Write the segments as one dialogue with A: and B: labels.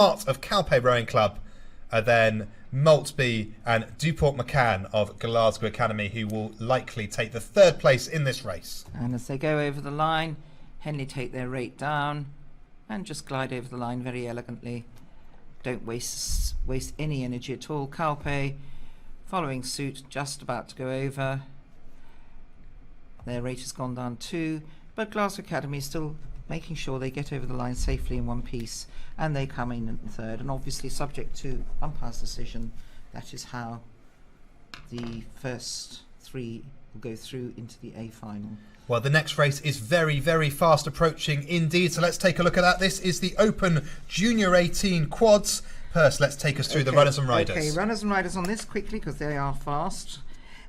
A: of Calpe Rowing Club are then Maltby and Duport McCann of Glasgow Academy, who will likely take the third place in this race.
B: And as they go over the line, Henley take their rate down and just glide over the line very elegantly. Don't waste any energy at all. Calpe following suit, just about to go over. Their rate has gone down too, but Glasgow Academy is still making sure they get over the line safely in one piece, and they come in at the third, and obviously subject to umpire's decision, that is how the first three will go through into the A final.
A: Well, the next race is very, very fast approaching indeed, so let's take a look at that. This is the Open Junior 18 Quads. First, let's take us through the runners and riders.
B: Okay, runners and riders on this quickly because they are fast.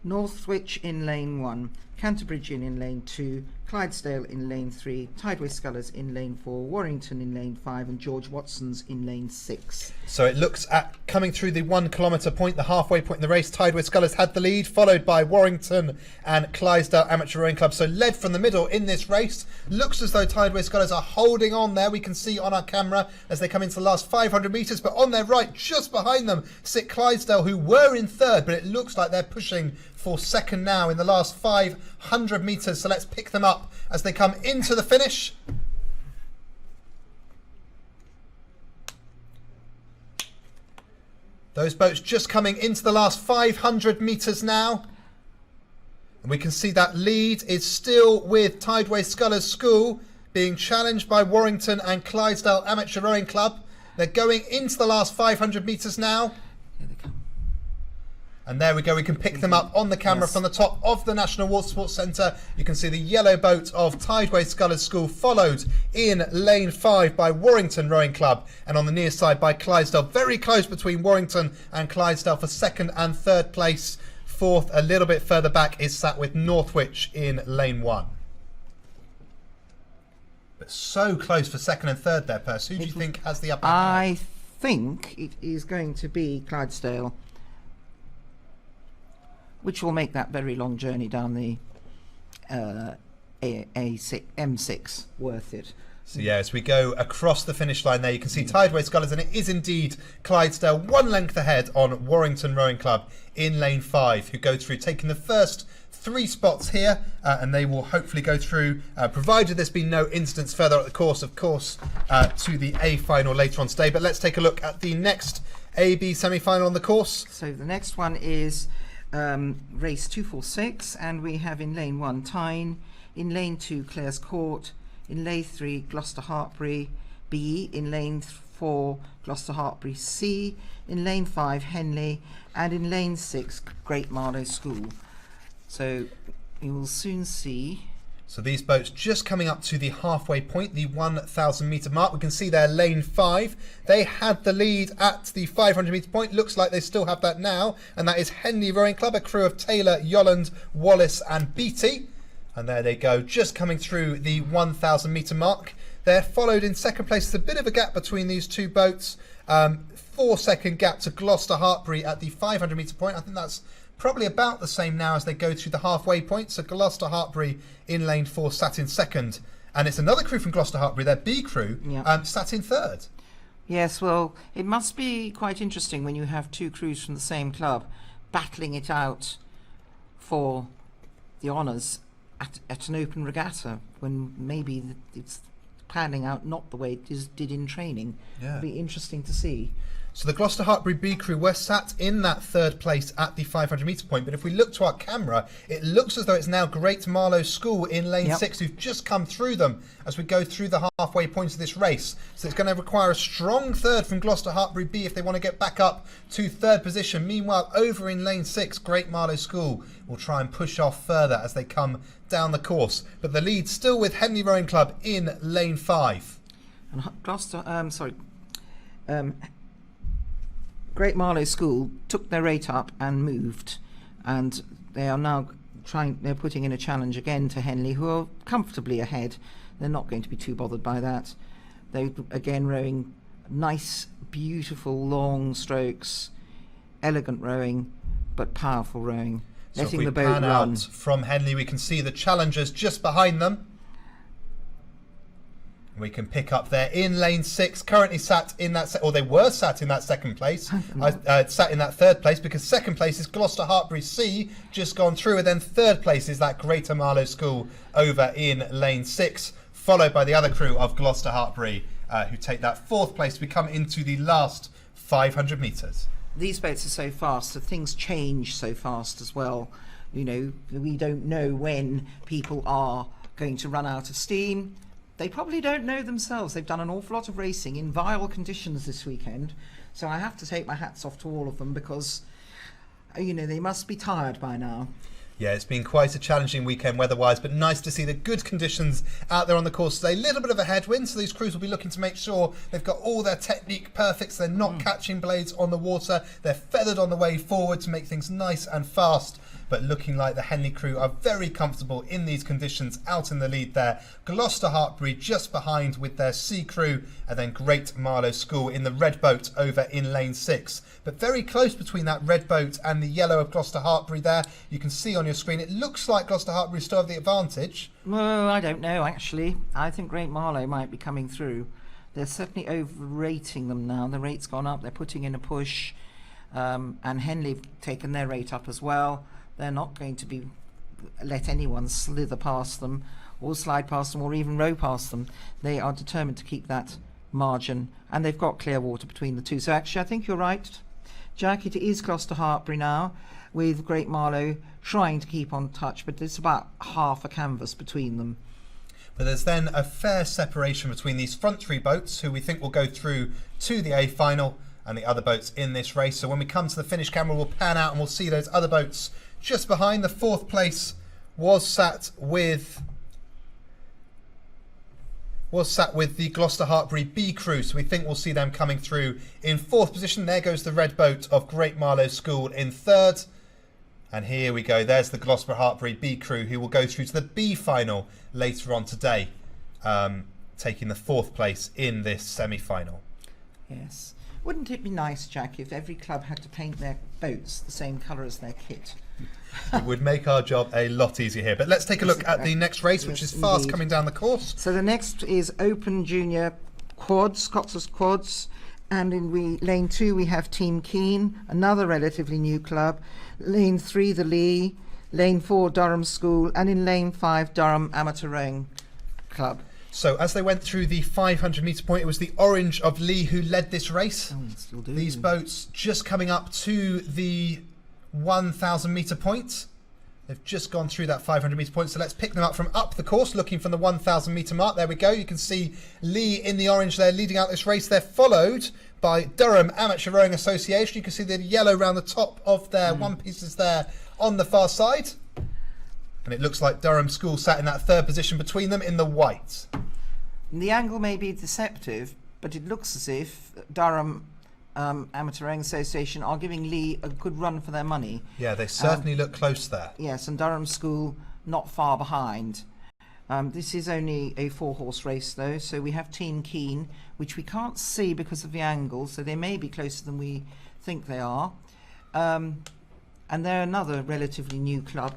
B: Northwich in lane 1, Canterbridge in lane 2, Clydesdale in lane 3, Tideway Scullers in lane 4, Warrington in lane 5, and George Watson's in lane 6.
A: So it looks at coming through the 1 kilometre point, the halfway point in the race. Tideway Scullers had the lead, followed by Warrington and Clydesdale Amateur Rowing Club. So led from the middle in this race. Looks as though Tideway Scullers are holding on there. We can see on our camera as they come into the last 500 metres. But on their right, just behind them, sit Clydesdale, who were in third. But it looks like they're pushing for second now in the last 500 metres. So let's pick them up as they come into the finish. Those boats just coming into the last 500 metres now. And we can see that lead is still with Tideway Scullers School, being challenged by Warrington and Clydesdale Amateur Rowing Club. They're going into the last 500 metres now.
B: Here they come.
A: And there we go, we can pick them up on the camera from the top of the National Water Sports Centre. You can see the yellow boat of Tideway Scullers School, followed in lane 5 by Warrington Rowing Club, and on the near side by Clydesdale. Very close between Warrington and Clydesdale for second and third place. Fourth, a little bit further back, is sat with Northwich in lane 1. But so close for second and third there, Perce. Who do you think has the upper hand?
B: I think it is going to be Clydesdale, which will make that very long journey down the M6 worth it.
A: So yeah, as we go across the finish line there, you can see Tideway Scullers, and it is indeed Clydesdale 1 length ahead on Warrington Rowing Club in lane 5, who go through taking the first 3 spots here, and they will hopefully go through, provided there's been no incidents further up the course, of course, to the A final later on today. But let's take a look at the next AB semi-final on the course.
B: So the next one is race 246, and we have in lane 1 Tyne, in lane 2 Clare's Court, in lane 3 Gloucester Hartbury B, in lane 4 Gloucester Hartbury C, in lane 5 Henley, and in lane 6 Great Marlow School. So you will soon see.
A: So these boats just coming up to the halfway point, the 1,000 metre mark. We can see there lane 5. They had the lead at the 500 metre point. Looks like they still have that now. And that is Henley Rowing Club, a crew of Taylor, Yolland, Wallace and Beattie. And there they go, just coming through the 1,000 metre mark. They're followed in second place. There's a bit of a gap between these two boats. 4-second gap to Gloucester Hartbury at the 500 metre point. I think that's probably about the same now as they go through the halfway point. So Gloucester Hartbury in lane 4 sat in second. And it's another crew from Gloucester Hartbury, their B crew, sat in third.
B: Yes, well, it must be quite interesting when you have 2 crews from the same club battling it out for the honours at an open regatta, when maybe it's panning out not the way it did in training.
A: Yeah.
B: It'll be interesting to see.
A: So the Gloucester Hartbury B crew were sat in that third place at the 500 metre point, but if we look to our camera, it looks as though it's now Great Marlow School in lane 6 who've just come through them as we go through the halfway point of this race. So it's going to require a strong third from Gloucester Hartbury B if they want to get back up to third position. Meanwhile, over in lane 6, Great Marlow School will try and push off further as they come down the course. But the lead still with Henley Rowing Club in lane 5.
B: And Great Marlow School took their rate up and moved, and they are now they're putting in a challenge again to Henley, who are comfortably ahead. They're not going to be too bothered by that. They again rowing nice, beautiful, long strokes, elegant rowing, but powerful rowing.
A: So
B: letting
A: if we
B: the boat
A: pan
B: run.
A: out from Henley, we can see the challengers just behind them. We can pick up there in lane 6, currently sat in that, or they were sat in that second place. Sat in that third place, because second place is Gloucester Hartbury C, just gone through, and then third place is that Greater Marlow School over in lane 6, followed by the other crew of Gloucester Hartbury, who take that fourth place. We come into the last 500 metres.
B: These boats are so fast, so things change so fast as well. You know, we don't know when people are going to run out of steam. They probably don't know themselves. They've done an awful lot of racing in vile conditions this weekend. So I have to take my hats off to all of them, because, you know, they must be tired by now.
A: Yeah, it's been quite a challenging weekend weather-wise, but nice to see the good conditions out there on the course today. A little bit of a headwind, so these crews will be looking to make sure they've got all their technique perfect, so they're not catching blades on the water. They're feathered on the way forward to make things nice and fast. But looking like the Henley crew are very comfortable in these conditions out in the lead there. Gloucester Hartbury just behind with their C crew, and then Great Marlow School in the red boat over in lane 6. But very close between that red boat and the yellow of Gloucester Hartbury there. You can see on your screen, it looks like Gloucester Hartbury still have the advantage.
B: Well, I don't know, actually. I think Great Marlow might be coming through. They're certainly overrating them now. The rate's gone up. They're putting in a push. And Henley have taken their rate up as well. They're not going to let anyone slither past them or slide past them or even row past them. They are determined to keep that margin, and they've got clear water between the two. So actually I think you're right, Jack. It is Gloucester Hartbury now, with Great Marlow trying to keep on touch, but it's about half a canvas between them.
A: But there's then a fair separation between these front three boats, who we think will go through to the A final, and the other boats in this race. So when we come to the finish camera, we'll pan out and we'll see those other boats just behind. The fourth place was sat with the Gloucester Hartbury B crew, so we think we'll see them coming through in fourth position. There goes the red boat of Great Marlow School in third, and here we go, there's the Gloucester Hartbury B crew, who will go through to the B final later on today, taking the fourth place in this semi-final.
B: Yes. Wouldn't it be nice, Jack, if every club had to paint their boats the same colour as their kit?
A: It would make our job a lot easiher here. But let's take a look at the next race, which is fast coming down the course.
B: So the next is Open Junior Quads, Cox's Quads. And in lane 2 we have Team Keen, another relatively new club. Lane 3 the Lee, lane 4 Durham School, and in lane 5 Durham Amateur Rowing Club.
A: So as they went through the 500 metre point, it was the orange of Lee who led this race.
B: Still do.
A: These boats just coming up to the 1,000 metre point. They've just gone through that 500 metre point, so let's pick them up from up the course, looking from the 1,000 metre mark. There we go. You can see Lee in the orange there leading out this race. They're followed by Durham Amateur Rowing Association. You can see the yellow around the top of their one pieces there on the far side. And it looks like Durham School sat in that third position between them in the white.
B: The angle may be deceptive, but it looks as if Durham Amateur Rowing Association are giving Lee a good run for their money.
A: Yeah, they certainly look close there.
B: Yes, and Durham School not far behind. This is only a 4-horse race though, so we have Team Keen, which we can't see because of the angle, so they may be closer than we think they are. And they're another relatively new club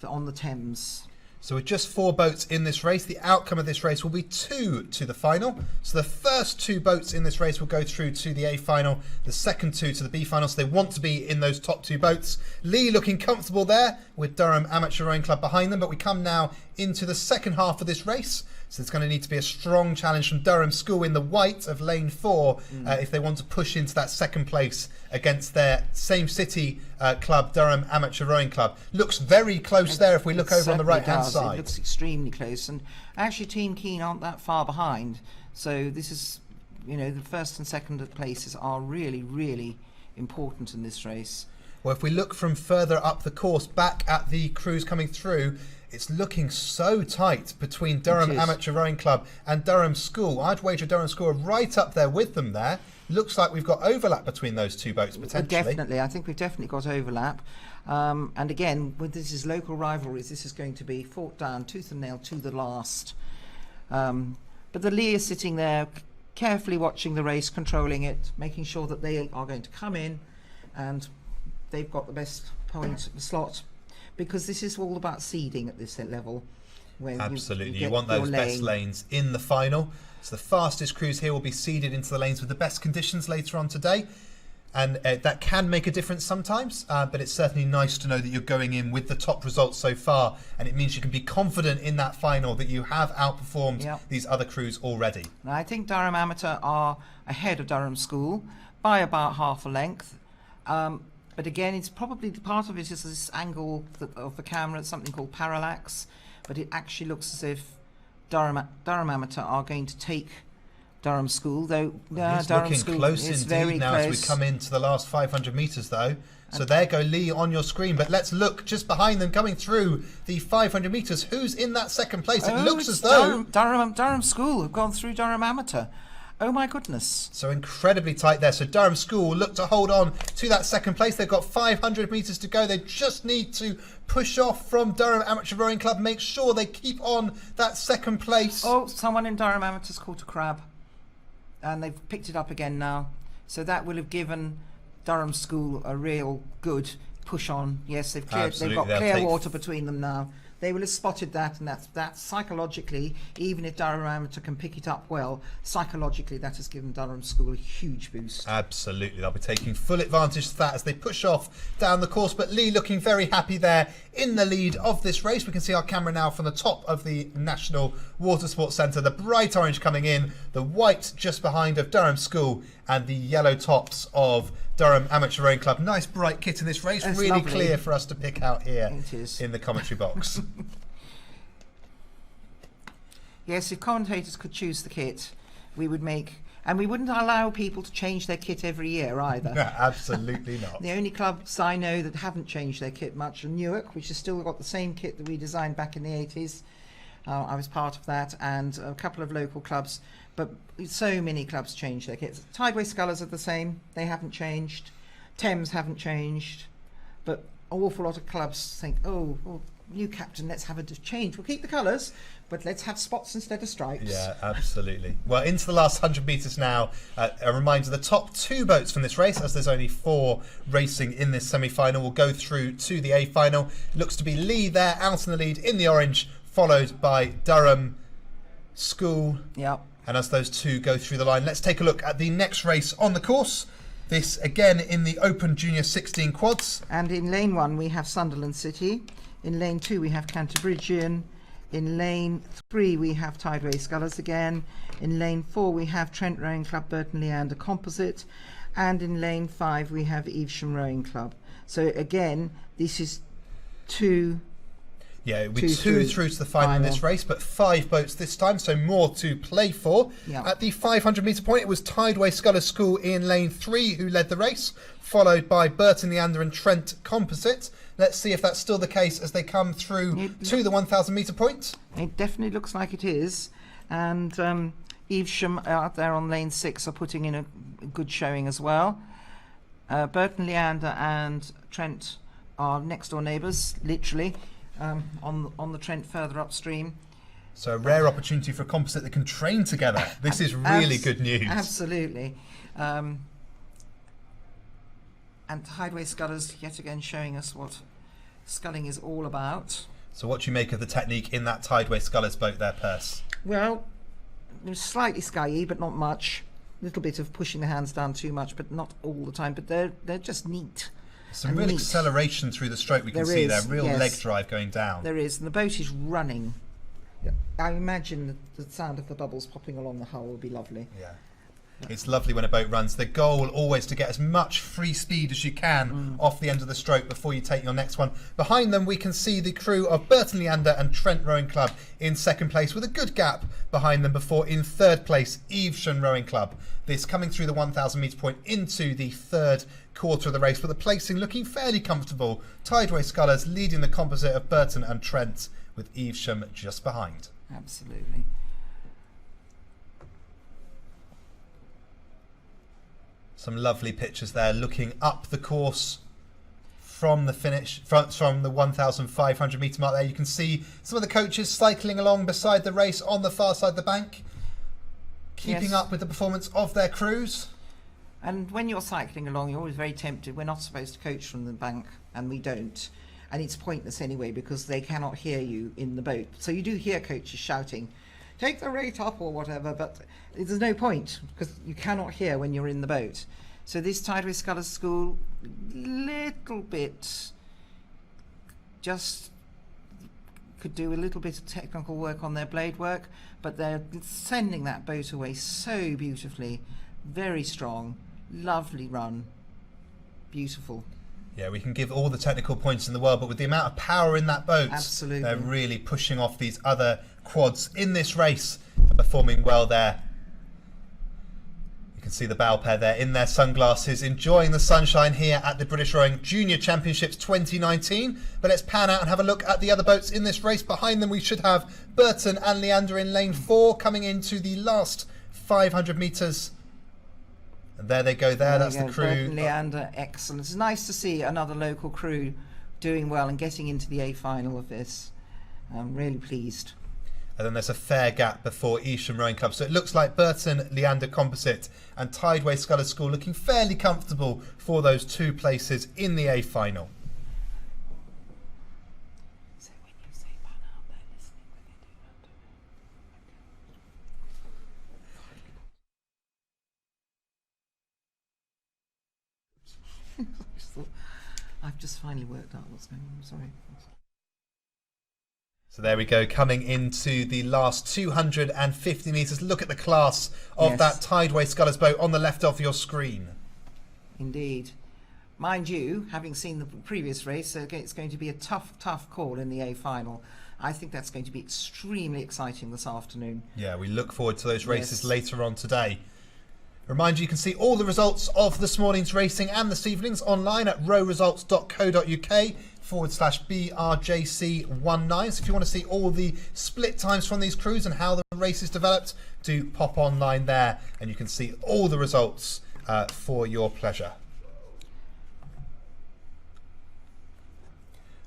B: on the Thames.
A: So with just 4 boats in this race, the outcome of this race will be 2 to the final. So the first 2 boats in this race will go through to the A final, the second 2 to the B final, so they want to be in those top 2 boats. Lee looking comfortable there with Durham Amateur Rowing Club behind them, but we come now into the second half of this race. So it's going to need to be a strong challenge from Durham School in the white of lane 4 if they want to push into that second place against their same city club, Durham Amateur Rowing Club. Looks very close there if we look over on the right-hand side.
B: It looks extremely close, and actually Team Keen aren't that far behind. So this is, you know, the first and second places are really, really important in this race.
A: Well, if we look from further up the course back at the crews coming through, it's looking so tight between Durham Amateur Rowing Club and Durham School. I'd wager Durham School are right up there with them there. Looks like we've got overlap between those 2 boats potentially.
B: Definitely, I think we've definitely got overlap. And again, with this is local rivalries, this is going to be fought down tooth and nail to the last. But the Lee is sitting there carefully watching the race, controlling it, making sure that they are going to come in and they've got the best point slot, because this is all about seeding at this level. where
A: absolutely.
B: you
A: You want
B: get
A: those
B: your
A: best
B: lane.
A: lanes in the final. So the fastest crews here will be seeded into the lanes with the best conditions later on today. And that can make a difference sometimes, but it's certainly nice to know that you're going in with the top results so far, and it means you can be confident in that final that you have outperformed these other crews already.
B: Now, I think Durham Amateur are ahead of Durham School by about half a length. But again, it's probably part of it is this angle of the camera. It's something called parallax, but it actually looks as if Durham Amateur are going to take Durham School, though.
A: It's
B: Durham
A: looking
B: School
A: close
B: is
A: indeed
B: very
A: now
B: close.
A: as we come into the last 500 metres though. So there go Lee on your screen, but let's look just behind them coming through the 500 metres. Who's in that second place? It looks as though
B: Durham School have gone through Durham Amateur. Oh my goodness.
A: So incredibly tight there. So Durham School look to hold on to that second place. They've got 500 metres to go. They just need to push off from Durham Amateur Rowing Club. Make sure they keep on that second place.
B: Oh, someone in Durham Amateur's caught a crab. And they've picked it up again now. So that will have given Durham School a real good push on. Yes, they've got clear water between them now. They will have spotted that, and that's psychologically, even if Durham Amateur can pick it up well, psychologically that has given Durham School a huge boost.
A: Absolutely, they'll be taking full advantage of that as they push off down the course. But Lee looking very happy there in the lead of this race. We can see our camera now from the top of the National Water Sports Centre. The bright orange coming in, the white just behind of Durham School, and the yellow tops of Durham Amateur Rowing Club. Nice bright kit in this race,
B: That's
A: really
B: lovely.
A: clear for us to pick out here
B: in
A: the commentary box.
B: Yes, if commentators could choose the kit, we would make, and we wouldn't allow people to change their kit every year either.
A: Absolutely not.
B: The only clubs I know that haven't changed their kit much are Newark, which has still got the same kit that we designed back in the 80s. I was part of that, and a couple of local clubs, but so many clubs change their kits. Tideway Scullers are the same, they haven't changed. Thames haven't changed, but an awful lot of clubs think, oh, new captain, let's have a change. We'll keep the colours, but let's have spots instead of stripes.
A: Yeah, absolutely. Well, into the last 100 metres now. A reminder, the top two boats from this race, as there's only 4 racing in this semi-final, will go through to the A-final. Looks to be Lee there, out in the lead in the orange, followed by Durham School.
B: Yep.
A: And as those two go through the line, let's take a look at the next race on the course. This again in the Open Junior 16 quads.
B: And in lane 1 we have Sunderland City. In lane 2 we have Canterburygian. In lane 3 we have Tideway Scullers again. In lane 4 we have Trent Rowing Club, Burton Leander Composite. And in lane 5 we have Evesham Rowing Club. So again, this is 2.
A: Yeah, we two through to the final in this race, but 5 boats this time, so more to play for.
B: Yep.
A: At the 500 metre point, it was Tideway Scullers School in lane 3 who led the race, followed by Burton Leander and Trent Composite. Let's see if that's still the case as they come through to the 1,000 metre point.
B: It definitely looks like it is. And Evesham out there on lane 6 are putting in a good showing as well. Burton Leander and Trent are next door neighbours, literally. On the Trent further upstream.
A: So a rare opportunity for a composite that can train together. This is really good news.
B: Absolutely. And Tideway Scullers yet again showing us what sculling is all about.
A: So what do you make of the technique in that Tideway Scullers boat there, Perce?
B: Well, they're slightly skyey, but not much. A little bit of pushing the hands down too much, but not all the time. But they're just neat.
A: Some real acceleration through the stroke we can see there, real leg drive going down.
B: There is, and the boat is running. Yeah. I imagine the sound of the bubbles popping along the hull will be lovely.
A: Yeah. It's lovely when a boat runs. The goal always to get as much free speed as you can off the end of the stroke before you take your next one. Behind them we can see the crew of Burton Leander and Trent Rowing Club in second place, with a good gap behind them before in third place Evesham Rowing Club. This coming through the 1,000 metre point into the third quarter of the race, but the placing looking fairly comfortable. Tideway Scullers leading the composite of Burton and Trent, with Evesham just behind.
B: Absolutely.
A: Some lovely pictures there looking up the course from the finish, from the 1,500 metre mark there. You can see some of the coaches cycling along beside the race on the far side of the bank, keeping up with the performance of their crews.
B: And when you're cycling along, you're always very tempted. We're not supposed to coach from the bank, and we don't. and it's pointless anyway because they cannot hear you in the boat. So you do hear coaches shouting, take the rate up or whatever, but there's no point because you cannot hear when you're in the boat. So this Tideway Scullers School, little bit, just could do a little bit of technical work on their blade work, but they're sending that boat away so beautifully, very strong, lovely run, beautiful.
A: Yeah, we can give all the technical points in the world, but with the amount of power in that boat,
B: Absolutely.
A: they're really pushing off these other quads in this race and performing well there. You can see the bow pair there in their sunglasses, enjoying the sunshine here at the British Rowing Junior Championships 2019. But let's pan out and have a look at the other boats in this race. Behind them we should have Burton and Leander in lane 4 coming into the last 500 metres. And there they go there, that's the crew.
B: Burton, Leander, excellent. It's nice to see another local crew doing well and getting into the A final of this. I'm really pleased.
A: And then there's a fair gap before Evesham Rowing Club. So it looks like Burton, Leander, Composite and Tideway Scullers School looking fairly comfortable for those 2 places in the A final.
B: So when you say pan out, they're listening when they do that. I've just finally worked out what's going on. Sorry.
A: So there we go, coming into the last 250 metres. Look at the class of that Tideway Scullers boat on the left of your screen.
B: Indeed. Mind you, having seen the previous race, it's going to be a tough call in the A final. I think that's going to be extremely exciting this afternoon.
A: Yeah, we look forward to those races later on today. Remind you can see all the results of this morning's racing and this evening's online at rowresults.co.uk/BRJC19. So if you want to see all the split times from these crews and how the races developed, do pop online there and you can see all the results for your pleasure.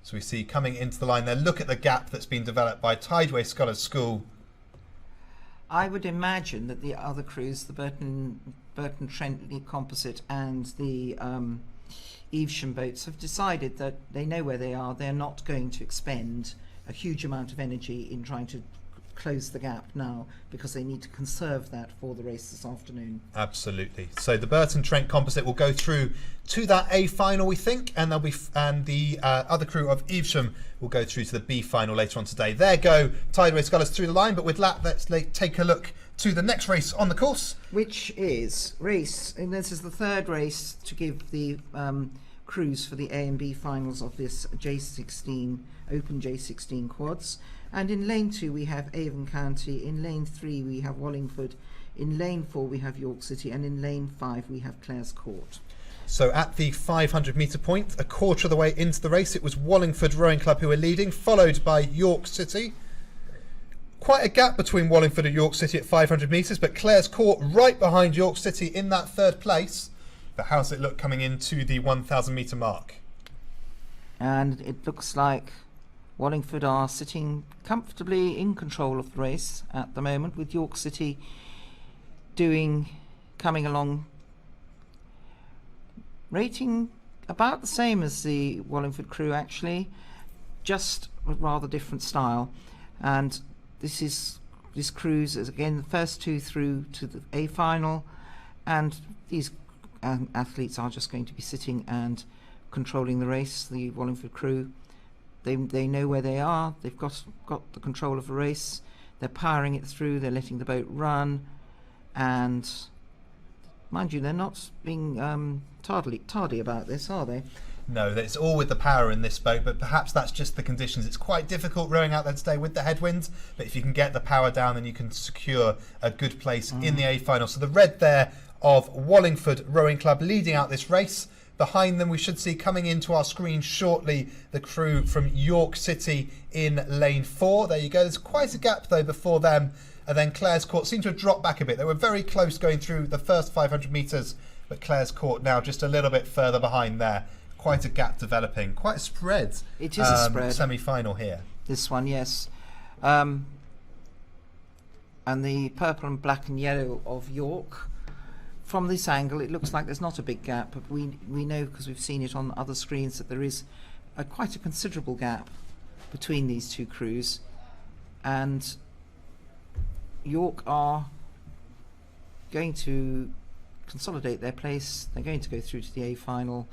A: So we see coming into the line there, look at the gap that's been developed by Tideway Scullers School.
B: I would imagine that the other crews, the Burton, Trenton, Composite and the Evesham boats have decided that they know where they are. They're not going to expend a huge amount of energy in trying to close the gap now because they need to conserve that for the race this afternoon.
A: Absolutely. So the Burton Trent Composite will go through to that A final, we think, and they'll be the other crew of Evesham will go through to the B final later on today. There go Tideway Scullers through the line, but with that, let's take a look to the next race on the course,
B: which is and this is the third race to give the crews for the A and B finals of this J16 Open J16 quads. And in lane 2 we have Avon County, in lane 3 we have Wallingford, in lane 4 we have York City, and in lane 5 we have Clare's Court.
A: So at the 500 metre point, a quarter of the way into the race, it was Wallingford Rowing Club who were leading, followed by York City. Quite a gap between Wallingford and York City at 500 metres, but Clare's Court right behind York City in that third place. But how's it look coming into the 1,000 metre mark?
B: And it looks like Wallingford are sitting comfortably in control of the race at the moment, with York City coming along, rating about the same as the Wallingford crew actually, just a rather different style. And this cruise is again the first 2 through to the A final, and these athletes are just going to be sitting and controlling the race. The Wallingford crew, they know where they are. They've got the control of the race. They're powering it through. They're letting the boat run, and mind you, they're not being tardy about this, are they?
A: No, it's all with the power in this boat, but perhaps that's just the conditions. It's quite difficult rowing out there today with the headwinds, but if you can get the power down, then you can secure a good place in the A final. So the red there of Wallingford Rowing Club leading out this race. Behind them we should see coming into our screen shortly the crew from York City in lane 4. There you go. There's quite a gap though before them. And then Clare's Court seemed to have dropped back a bit. They were very close going through the first 500 metres, but Clare's Court now just a little bit further behind there. Quite a gap developing. Quite a spread.
B: It is a spread.
A: Semi-final here.
B: This one, yes. And the purple and black and yellow of York. From this angle, it looks like there's not a big gap, but we know, because we've seen it on other screens, that there is quite a considerable gap between these two crews, and York are going to consolidate their place. They're going to go through to the A final.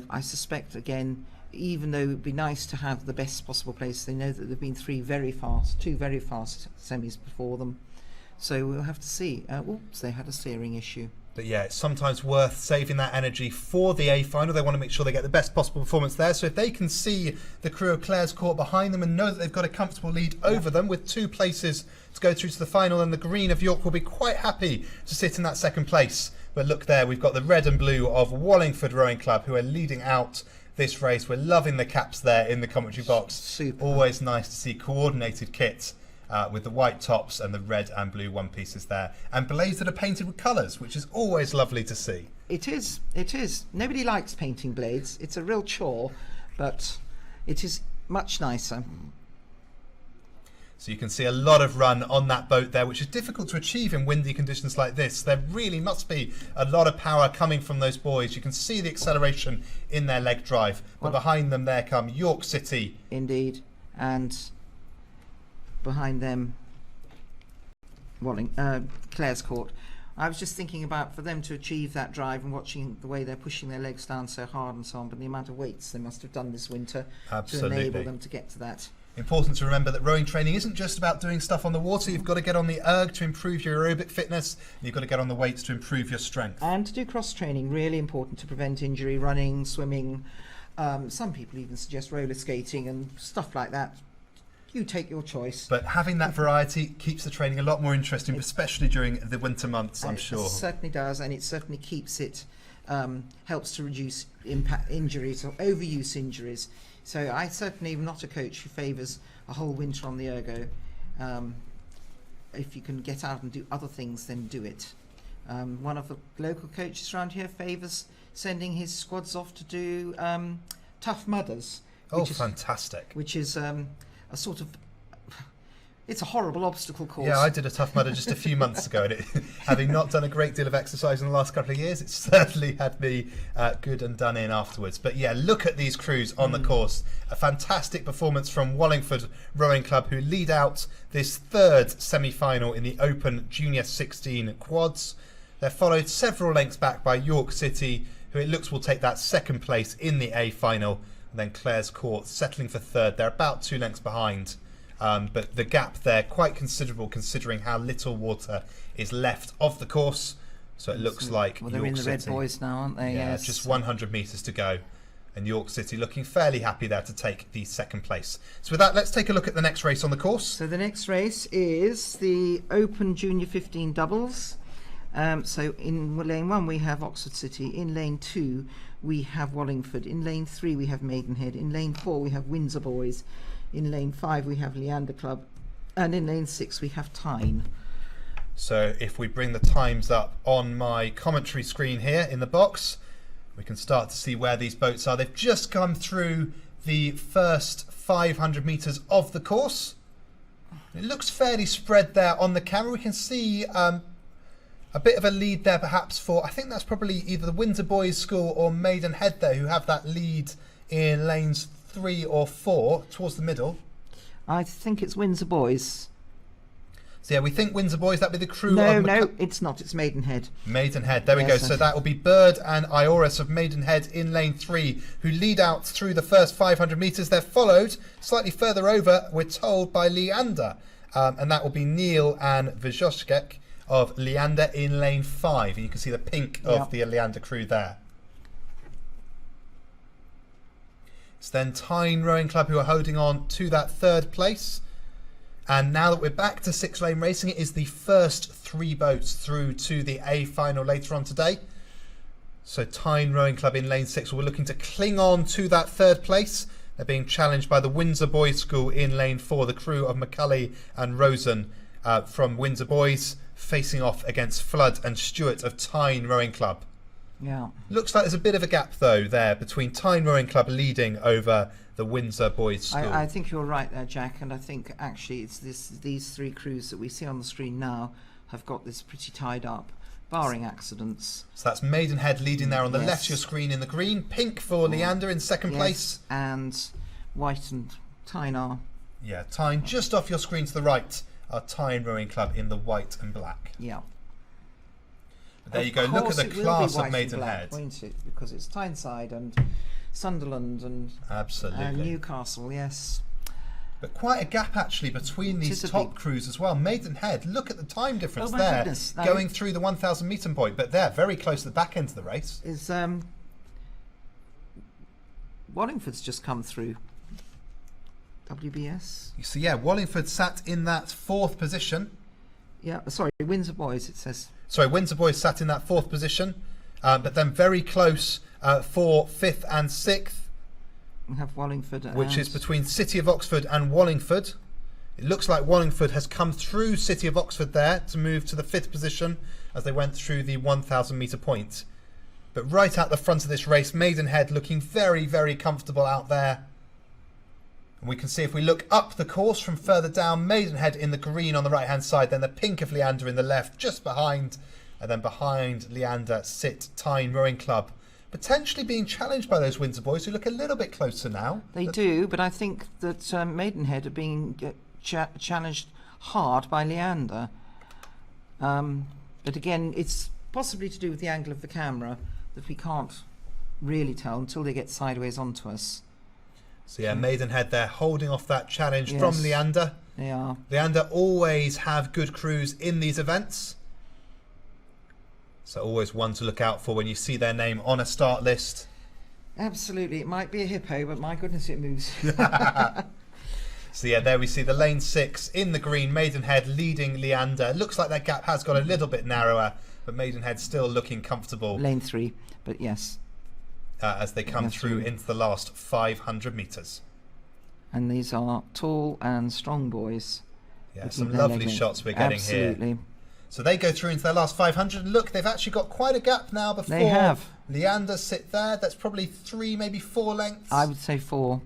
B: I suspect, again, even though it would be nice to have the best possible place, they know that there have been two very fast semis before them. So we'll have to see. Oops, they had a steering issue.
A: But yeah, it's sometimes worth saving that energy for the A final. They want to make sure they get the best possible performance there. So if they can see the crew of Clare's Court behind them and know that they've got a comfortable lead over them with 2 places to go through to the final, then the green of York will be quite happy to sit in that second place. But look there, we've got the red and blue of Wallingford Rowing Club who are leading out this race. We're loving the caps there in the commentary box.
B: Super.
A: Always nice to see coordinated kit. With the white tops and the red and blue one pieces there, and blades that are painted with colours, which is always lovely to see.
B: It is. Nobody likes painting blades. It's a real chore, but it is much nicer.
A: So you can see a lot of run on that boat there, which is difficult to achieve in windy conditions like this. There really must be a lot of power coming from those boys. You can see the acceleration in their leg drive. But behind them there come York City.
B: Indeed. And behind them, Clare's Court. I was just thinking about, for them to achieve that drive and watching the way they're pushing their legs down so hard and so on, but the amount of weights they must have done this winter to enable them to get to that.
A: Important to remember that rowing training isn't just about doing stuff on the water. You've got to get on the erg to improve your aerobic fitness, and you've got to get on the weights to improve your strength.
B: And to do cross training, really important to prevent injury, running, swimming. Some people even suggest roller skating and stuff like that. You take your choice.
A: But having that variety keeps the training a lot more interesting, especially during the winter months, I'm sure.
B: It certainly does, and it certainly keeps it, helps to reduce impact injuries or overuse injuries. So I certainly am not a coach who favours a whole winter on the ergo. If you can get out and do other things, then do it. One of the local coaches around here favours sending his squads off to do Tough Mudders.
A: Oh, fantastic.
B: Which is a sort of, it's a horrible obstacle course.
A: Yeah, I did a Tough Mudder just a few months ago, and having not done a great deal of exercise in the last couple of years, it certainly had me good and done in afterwards. But yeah, look at these crews on the course. A fantastic performance from Wallingford Rowing Club, who lead out this third semi-final in the Open Junior 16 quads. They're followed several lengths back by York City, who it looks will take that second place in the A final. And then Clare's Court settling for third. They're about 2 lengths behind, but the gap there quite considerable considering how little water is left of the course. So it looks like
B: they're
A: York
B: in the
A: City,
B: red boys now, aren't they?
A: Yeah,
B: yes.
A: just 100 metres to go, and York City looking fairly happy there to take the second place. So with that, let's take a look at the next race on the course.
B: So the next race is the Open Junior 15 doubles. So in lane 1 we have Oxford City, in lane 2 we have Wallingford, in lane 3 we have Maidenhead, in lane 4 we have Windsor Boys, in lane 5 we have Leander Club, and in lane 6 we have Tyne.
A: So if we bring the times up on my commentary screen here in the box, we can start to see where these boats are. They've just come through the first 500 metres of the course. It looks fairly spread there on the camera. We can see a bit of a lead there perhaps for, I think that's probably either the Windsor Boys School or Maidenhead there, who have that lead in lanes 3 or 4 towards the middle.
B: I think it's Windsor Boys.
A: So yeah, we think Windsor Boys, that'd be the crew
B: No,
A: of...
B: no, it's not, it's Maidenhead.
A: Maidenhead, there we go.
B: Yes,
A: So that will be Bird and Ioris of Maidenhead in lane 3, who lead out through the first 500 metres. They're followed slightly further over, we're told, by Leander. And that will be Neil and Vyzoshkek of Leander in lane 5. And you can see the pink of the Leander crew there. It's then Tyne Rowing Club who are holding on to that third place. And now that we're back to 6-lane racing, it is the first 3 boats through to the A final later on today. So Tyne Rowing Club in lane 6 were looking to cling on to that third place. They're being challenged by the Windsor Boys School in lane 4, the crew of McCulley and Rosen from Windsor Boys, facing off against Flood and Stewart of Tyne Rowing Club.
B: Yeah.
A: Looks like there's a bit of a gap though there between Tyne Rowing Club leading over the Windsor Boys School.
B: I think you're right there, Jack, and I think actually it's these 3 crews that we see on the screen now have got this pretty tied up. barring accidents.
A: So that's Maidenhead leading there on the
B: Yes.
A: left of your screen in the green. Pink for Leander in second place.
B: And white and Tyne are.
A: Yeah, Tyne just off your screen to the right. Our Tyne Rowing Club in the white and black.
B: Yeah.
A: But there you go. Look at the class of Maidenhead.
B: Won't it? Because it's Tyneside and Sunderland and
A: Absolutely.
B: Newcastle, yes.
A: But quite a gap actually between these top crews as well. Maidenhead, look at the time difference there,
B: goodness,
A: going through the 1,000 metre point. But they're very close to the back end of the race.
B: Is Wallingford's just come through. WBS.
A: So yeah, Wallingford sat in that fourth position.
B: Yeah, sorry, Windsor Boys. It says.
A: Sorry, Windsor Boys sat in that fourth position, but then very close for fifth and sixth.
B: We have Wallingford,
A: which is between City of Oxford and Wallingford. It looks like Wallingford has come through City of Oxford there to move to the fifth position as they went through the 1,000 metre point. But right at the front of this race, Maidenhead looking very, very comfortable out there. And we can see if we look up the course from further down, Maidenhead in the green on the right hand side, then the pink of Leander in the left, just behind, and then behind Leander sit Tyne Rowing Club, potentially being challenged by those Windsor Boys who look a little bit closer now.
B: They do, but I think that Maidenhead are being challenged hard by Leander. But again, it's possibly to do with the angle of the camera that we can't really tell until they get sideways onto us.
A: So yeah, Maidenhead there holding off that challenge
B: Yes,
A: from Leander.
B: They are.
A: Leander always have good crews in these events. So always one to look out for when you see their name on a start list.
B: Absolutely. It might be a hippo, but my goodness, it moves.
A: So yeah, there we see the lane 6 in the green, Maidenhead leading Leander. Looks like that gap has got a little bit narrower, but Maidenhead still looking comfortable.
B: Lane 3, but yes.
A: As they come through into the last 500 metres.
B: And these are tall and strong boys.
A: Yeah, some lovely shots we're getting
B: Absolutely.
A: here. So they go through into their last 500. Look, they've actually got quite a gap now before
B: They have.
A: Leander sit there. That's probably 3, maybe 4 lengths.
B: I would say 4.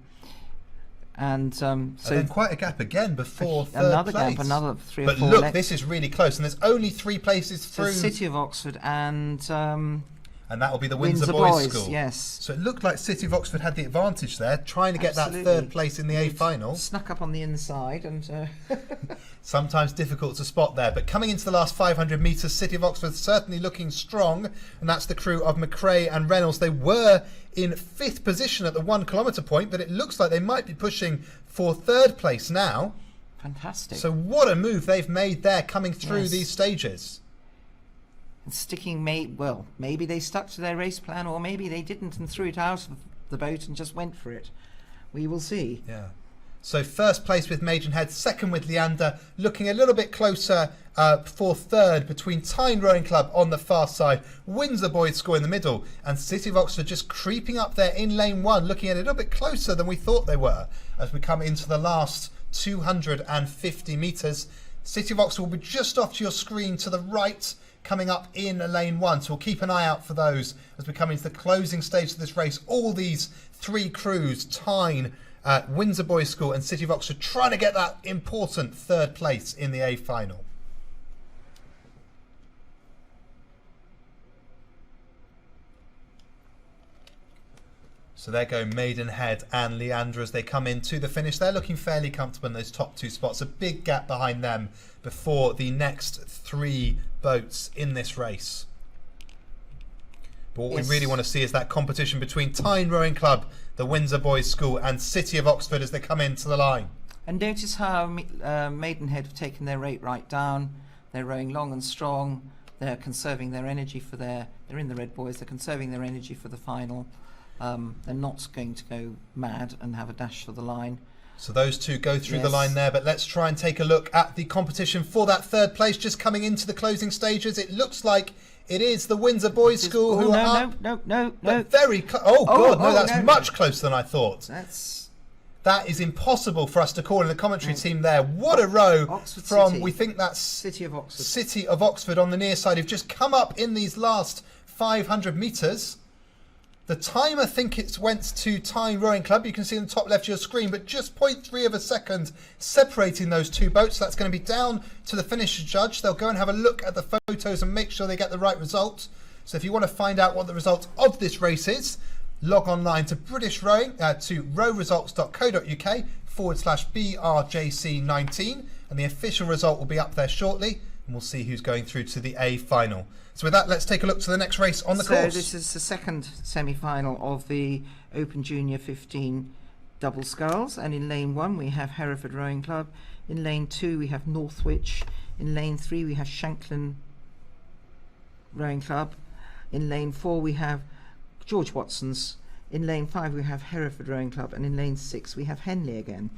B: And so
A: and then quite a gap again before third
B: another
A: place.
B: gap, another 3 or
A: but
B: 4
A: look,
B: lengths.
A: this is really close, and there's only 3 places
B: So
A: through.
B: City of Oxford and
A: that will be the Windsor
B: Boys
A: School.
B: Yes.
A: So it looked like City of Oxford had the advantage there, trying to get
B: Absolutely.
A: that third place in the A final.
B: Snuck up on the inside and
A: Sometimes difficult to spot there, but coming into the last 500 metres, City of Oxford certainly looking strong, and that's the crew of McRae and Reynolds. They were in 5th position at the 1 kilometre point, but it looks like they might be pushing for 3rd place now.
B: fantastic.
A: So what a move they've made there coming through
B: Yes.
A: these stages.
B: And sticking maybe they stuck to their race plan, or maybe they didn't and threw it out of the boat and just went for it. We will see.
A: Yeah. So first place with Maidenhead, second with Leander, looking a little bit closer for third between Tyne Rowing Club on the far side, Windsor Boys School in the middle, and City of Oxford just creeping up there in lane 1, looking a little bit closer than we thought they were as we come into the last 250 metres. City of Oxford will be just off to your screen to the right, coming up in lane 1. So we'll keep an eye out for those as we come into the closing stage of this race. All these 3 crews, Tyne, Windsor Boys School and City of Oxford, trying to get that important 3rd place in the A final. So there go Maidenhead and Leander as they come into the finish. They're looking fairly comfortable in those top 2 spots. A big gap behind them before the next 3 boats in this race. But what we really want to see is that competition between Tyne Rowing Club, the Windsor Boys School and City of Oxford as they come into the line.
B: And notice how Maidenhead have taken their rate right down. They're rowing long and strong. They're conserving their energy for they're in the Red Boys, they're conserving their energy for the final. They're not going to go mad and have a dash for the line.
A: So those 2 go through the line there, but let's try and take a look at the competition for that 3rd place just coming into the closing stages. It looks like it is the Windsor Boys School who are up.
B: No.
A: Very close. That's much closer than I thought. That is impossible for us to call in the commentary team there. What a row
B: Oxford
A: from,
B: City.
A: we think that's
B: City of Oxford.
A: City of Oxford on the near side who've just come up in these last 500 metres. The time, I think it went to Tyne Rowing Club. You can see in the top left of your screen, but just 0.3 of a second separating those two boats. That's going to be down to the finisher judge. They'll go and have a look at the photos and make sure they get the right result. So if you want to find out what the result of this race is, log online to British Rowing, to rowresults.co.uk/BRJC19, and the official result will be up there shortly, and we'll see who's going through to the A final. So with that, let's take a look to the next race on the course.
B: So this is the second semi-final of the Open Junior 15 double sculls, and in lane 1 we have Hereford Rowing Club, in lane 2 we have Northwich, in lane 3 we have Shanklin Rowing Club, in lane 4 we have George Watson's, in lane 5 we have Hereford Rowing Club, and in lane 6 we have Henley again.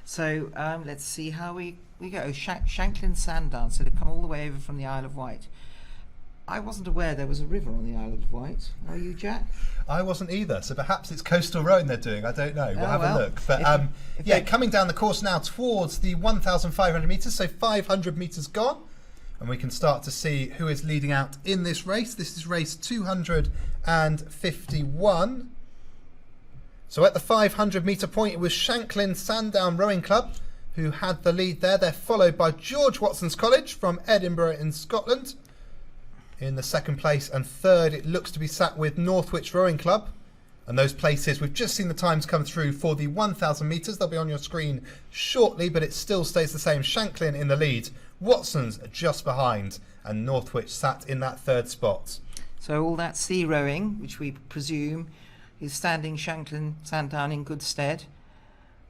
B: So let's see how we go. Shanklin Sandown, so they've come all the way over from the Isle of Wight. I wasn't aware there was a river on the Isle of Wight. Are you, Jack?
A: I wasn't either, so perhaps it's coastal rowing they're doing. I don't know. We'll have a look. But
B: if
A: coming down the course now towards the 1,500 metres, so 500 metres gone. And we can start to see who is leading out in this race. This is race 251. So at the 500 metre point, it was Shanklin Sandown Rowing Club who had the lead there. They're followed by George Watson's College from Edinburgh in Scotland in the second place, and third it looks to be sat with Northwich Rowing Club. And those places, we've just seen the times come through for the 1,000 metres. They'll be on your screen shortly, but it still stays the same. Shanklin in the lead, Watson's just behind, and Northwich sat in that third spot.
B: So all that sea rowing, which we presume is standing Shanklin Sandown in good stead.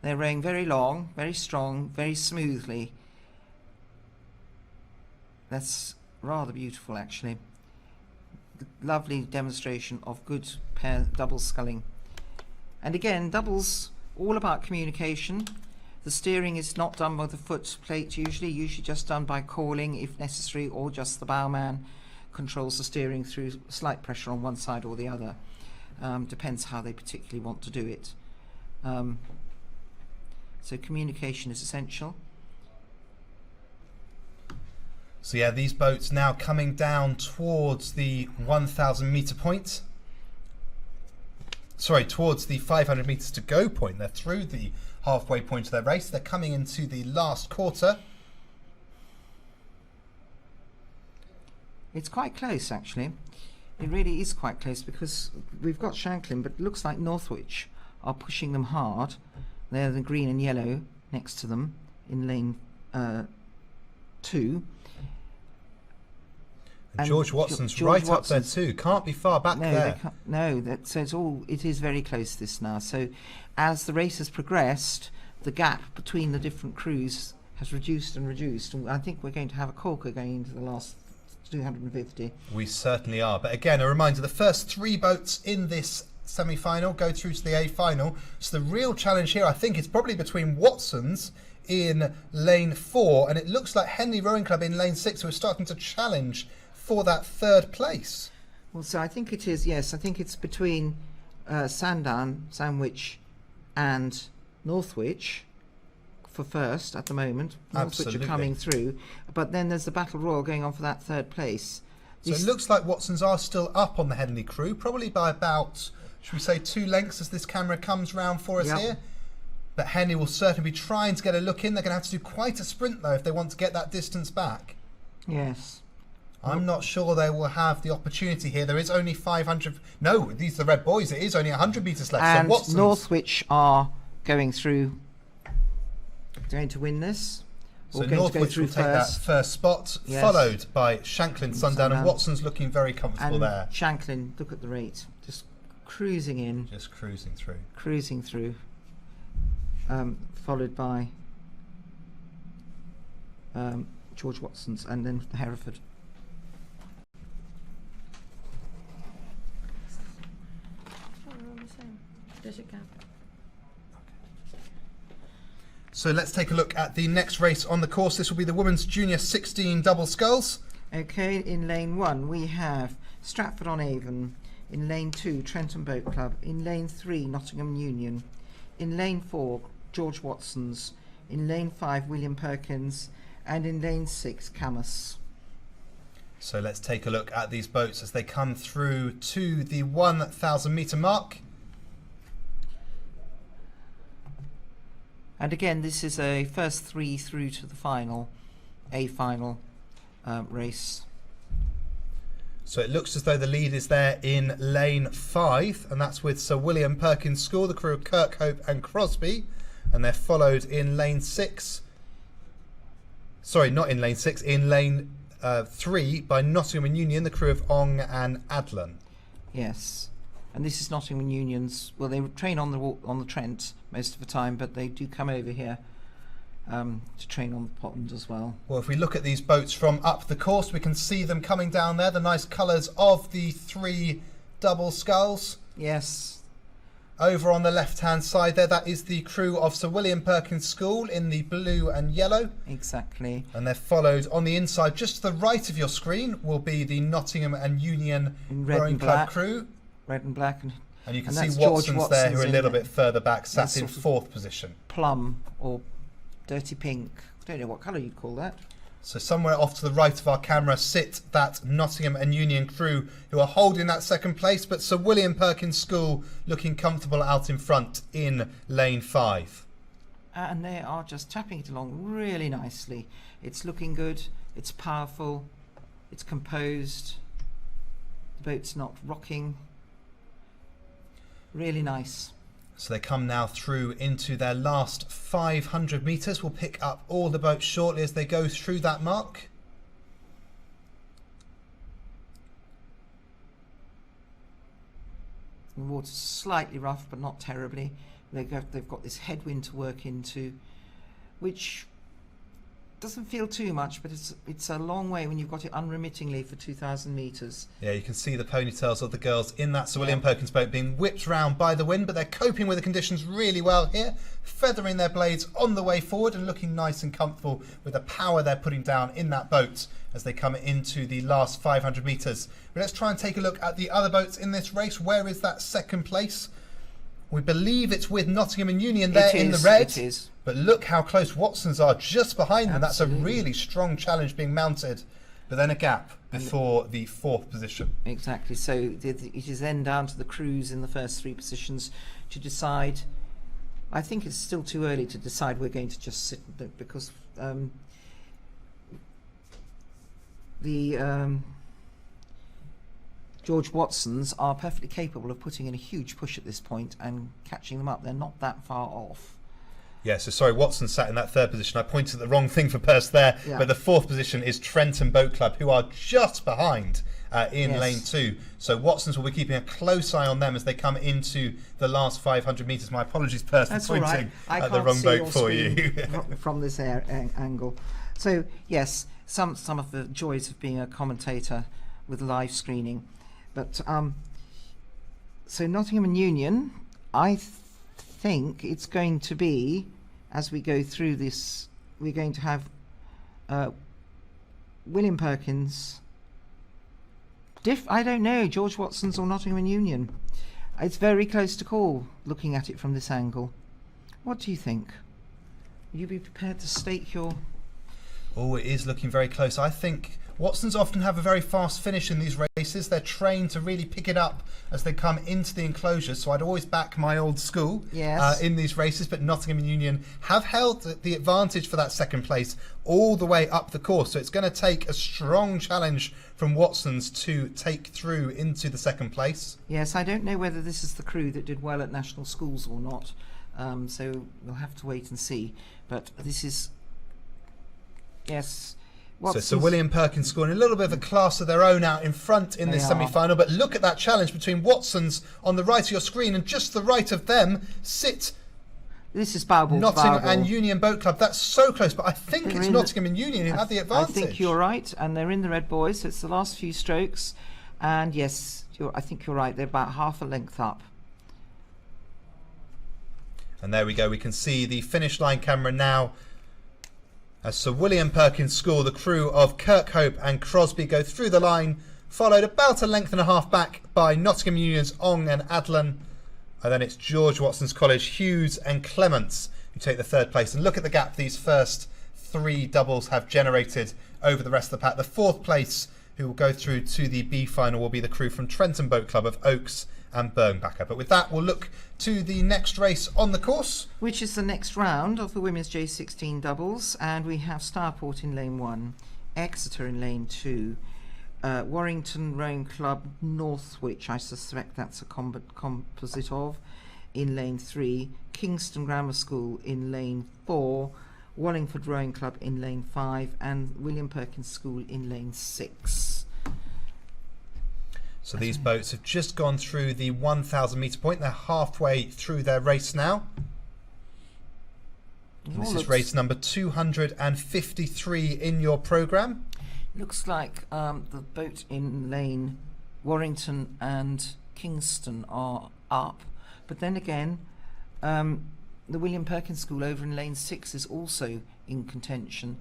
B: They're rowing very long, very strong, very smoothly. That's rather beautiful, actually. Lovely demonstration of good pair double sculling. And again, doubles, all about communication. The steering is not done by the foot plate usually just done by calling if necessary, or just the bowman controls the steering through slight pressure on one side or the other. Depends how they particularly want to do it. So communication is essential.
A: So yeah, these boats now coming down towards the 1,000 metre point. Sorry, towards the 500 metres to go point. They're through the halfway point of their race. They're coming into the last quarter.
B: It's quite close, actually. It really is quite close, because we've got Shanklin, but it looks like Northwich are pushing them hard. They're the green and yellow next to them in lane 2.
A: And George Watson's right up there too. Can't be far back there.
B: So it is very close this now. So as the race has progressed, the gap between the different crews has reduced and reduced. And I think we're going to have a corker going into the last 250.
A: We certainly are. But again, a reminder, the first 3 boats in this semi-final go through to the A final. So the real challenge here, I think, is probably between Watson's in lane 4, and it looks like Henley Rowing Club in lane 6 who are starting to challenge for that third place.
B: Well, so I think it is, yes, I think it's between Sandown, Sandwich and Northwich for first at the moment. Northwich are coming through, but then there's the battle royal going on for that third place.
A: So it looks like Watson's are still up on the Henley crew, probably by about, should we say, 2 lengths as this camera comes round for us here. But Henley will certainly be trying to get a look in. They're going to have to do quite a sprint though if they want to get that distance back.
B: Yes.
A: I'm not sure they will have the opportunity here. There is only 500. No, these are the Red Boys. It is only 100 metres left.
B: And
A: so Watson's,
B: Northwich are going through, going to win this.
A: So Northwich will take that first spot, followed by Shanklin Sandown, and Watson's looking very comfortable
B: and
A: there.
B: Shanklin, look at the rate, just cruising in.
A: Just cruising through.
B: Cruising through. Followed by George Watson's, and then Hereford.
A: So let's take a look at the next race on the course. This will be the Women's Junior 16 Double Sculls.
B: Okay, in lane 1 we have Stratford-on-Avon. In lane 2, Trenton Boat Club. In lane 3, Nottingham Union. In lane 4, George Watson's. In lane 5, William Perkins. And in lane 6, Camus.
A: So let's take a look at these boats as they come through to the 1,000 metre mark.
B: And again, this is a first 3 through to the final, race.
A: So it looks as though the lead is there in lane 5, and that's with Sir William Perkins' School, the crew of Kirk, Hope and Crosby. And they're followed in lane 6. Sorry, not in lane 6, in lane 3 by Nottingham and Union, the crew of Ong and Adlon.
B: Yes, and this is Nottingham and Union's. Well, they train on the Trent most of the time, but they do come over here to train on the pond as well.
A: Well, if we look at these boats from up the course, we can see them coming down there, the nice colours of the 3 double sculls.
B: Yes.
A: Over on the left-hand side there, that is the crew of Sir William Perkins' School in the blue and yellow.
B: Exactly.
A: And they're followed on the inside, just to the right of your screen, will be the Nottingham and Union Rowing Club crew.
B: Red and black.
A: And you can see Watson's there, who are a little bit further back, sat in 4th position.
B: Plum or dirty pink. I don't know what colour you'd call that.
A: So somewhere off to the right of our camera sit that Nottingham and Union crew who are holding that 2nd place, but Sir William Perkins' School looking comfortable out in front in lane 5.
B: And they are just tapping it along really nicely. It's looking good, it's powerful, it's composed, the boat's not rocking. Really nice.
A: So they come now through into their last 500 metres. We'll pick up all the boats shortly as they go through that mark.
B: The water's slightly rough, but not terribly. They've got this headwind to work into, which doesn't feel too much, but it's a long way when you've got it unremittingly for 2,000 metres.
A: Yeah, you can see the ponytails of the girls in that Sir William Perkins boat being whipped round by the wind, but they're coping with the conditions really well here, feathering their blades on the way forward and looking nice and comfortable with the power they're putting down in that boat as they come into the last 500 metres. But let's try and take a look at the other boats in this race. Where is that 2nd place? We believe it's with Nottingham and Union there in the red.
B: It is.
A: But look how close Watson's are just behind them.
B: Absolutely.
A: That's a really strong challenge being mounted. But then a gap before the 4th position.
B: Exactly. So it is then down to the crews in the first 3 positions to decide. I think it's still too early to decide we're going to just sit because George Watsons are perfectly capable of putting in a huge push at this point and catching them up. They're not that far off.
A: Yeah, so sorry, Watson sat in that 3rd position. I pointed at the wrong thing for Perth there, but the 4th position is Trenton Boat Club, who are just behind in lane 2. So Watson's will be keeping a close eye on them as they come into the last 500 metres. My apologies, Perth, for pointing at the wrong boat for you.
B: From this angle. So yes, some of the joys of being a commentator with live screening. But so Nottingham and Union, I think it's going to be, as we go through this, we're going to have William Perkins. I don't know, George Watson's or Nottingham and Union. It's very close to call, looking at it from this angle. What do you think? Will you be prepared to stake your...
A: Oh, it is looking very close. I think Watsons often have a very fast finish in these races. They're trained to really pick it up as they come into the enclosures. So I'd always back my old school in these races. But Nottingham and Union have held the advantage for that 2nd place all the way up the course. So it's going to take a strong challenge from Watsons to take through into the 2nd place.
B: Yes, I don't know whether this is the crew that did well at national schools or not. So we'll have to wait and see. But this is... Yes.
A: So Sir William Perkins scoring a little bit of a class of their own out in front in this semi-final. But look at that challenge between Watson's on the right of your screen and just the right of them sit
B: this is Nottingham
A: and Union Boat Club. That's so close, but I think it's Nottingham and Union who have the advantage.
B: I think you're right, and they're in the red buoys, so it's the last few strokes. And yes, I think you're right, they're about half a length up.
A: And there we go, we can see the finish line camera now as Sir William Perkins' School, the crew of Kirk, Hope and Crosby go through the line, followed about a length and a half back by Nottingham Union's Ong and Adlon. And then it's George Watson's College, Hughes and Clements who take the 3rd place. And look at the gap these first 3 doubles have generated over the rest of the pack. The 4th place, who will go through to the B final will be the crew from Trenton Boat Club of Oaks and Burnbacker. But with that, we'll look to the next race on the course,
B: which is the next round of the women's J16 doubles, and we have Starport in lane 1, Exeter in lane 2, Warrington Rowing Club Northwich, I suspect that's a composite of, in lane 3, Kingston Grammar School in lane 4, Wallingford Rowing Club in lane 5, and William Perkins School in lane 6.
A: So these boats have just gone through the 1,000 metre point. They're halfway through their race now. And this is race number 253 in your programme.
B: Looks like the boat in lane Warrington and Kingston are up. But then again, the William Perkins School over in lane 6 is also in contention.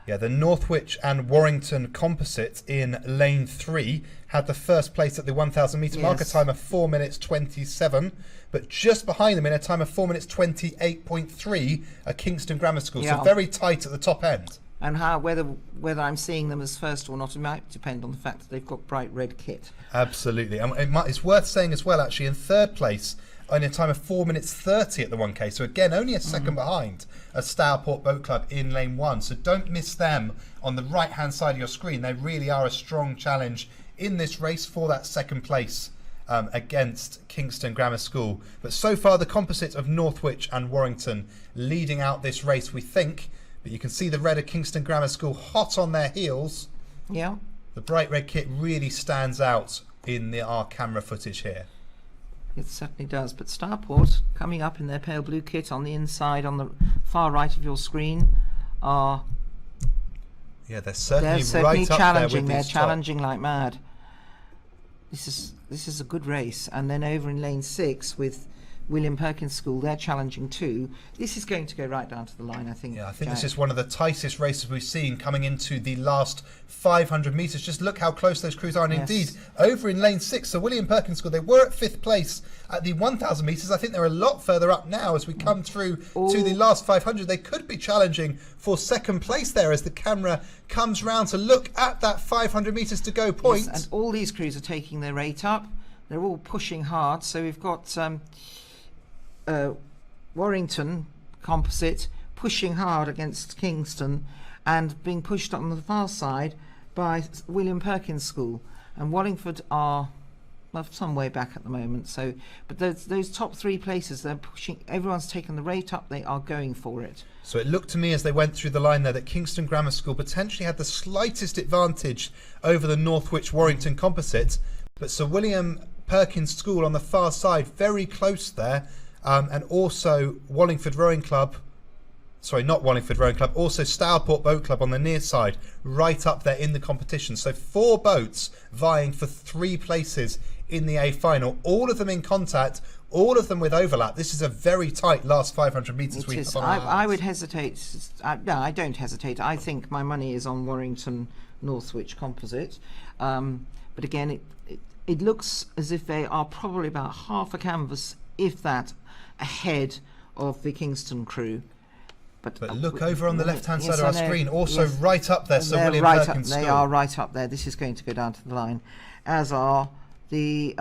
A: Yeah, the Northwich and Warrington Composite in lane 3 had the first place at the 1,000 metre mark, a time of 4 minutes 27. But just behind them in a time of 4 minutes 28.3, a Kingston Grammar School.
B: Yeah.
A: So very tight at the top end.
B: And whether I'm seeing them as first or not, it might depend on the fact that they've got bright red kit.
A: Absolutely. And it's worth saying as well, actually, in third place, in a time of 4 minutes 30 at the 1K. So again, only a second behind a Stourport Boat Club in lane 1. So don't miss them on the right-hand side of your screen. They really are a strong challenge in this race for that second place against Kingston Grammar School. But so far, the composite of Northwich and Warrington leading out this race, we think. But you can see the red of Kingston Grammar School hot on their heels.
B: Yeah.
A: The bright red kit really stands out in our camera footage here.
B: It certainly does. But Starport, coming up in their pale blue kit on the inside, on the far right of your screen, are...
A: Yeah, they're certainly
B: challenging.
A: up there with
B: They're
A: these
B: challenging like mad. This is a good race. And then over in lane 6 with William Perkins School, they're challenging too. This is going to go right down to the line, I think.
A: Yeah, I think this is one of the tightest races we've seen coming into the last 500 metres. Just look how close those crews are. And indeed, over in lane 6, so William Perkins School, they were at 5th place at the 1,000 metres. I think they're a lot further up now as we come through to the last 500. They could be challenging for second place there as the camera comes round to look at that 500 metres to go point.
B: Yes, and all these crews are taking their rate up. They're all pushing hard. So we've got... Warrington Composite pushing hard against Kingston and being pushed on the far side by William Perkins School, and Wallingford are some way back at the moment. So, but those top 3 places, they're pushing. Everyone's taken the rate up. They are going for it.
A: So it looked to me as they went through the line there that Kingston Grammar School potentially had the slightest advantage over the Northwich Warrington Composite, but Sir William Perkins School on the far side, very close there. And also Wallingford Rowing Club, sorry, not Wallingford Rowing Club, also Stourport Boat Club on the near side, right up there in the competition. So 4 boats vying for 3 places in the A final, all of them in contact, all of them with overlap. This is a very tight last 500 metres we have on our hands.
B: I would hesitate. No, I don't hesitate. I think my money is on Warrington Northwich Composite. But again, it looks as if they are probably about half a canvas, if that, ahead of the Kingston crew. But
A: look over on the left-hand side of our screen, also right up there, Sir William Perkins School.
B: They are right up there. This is going to go down to the line, as are the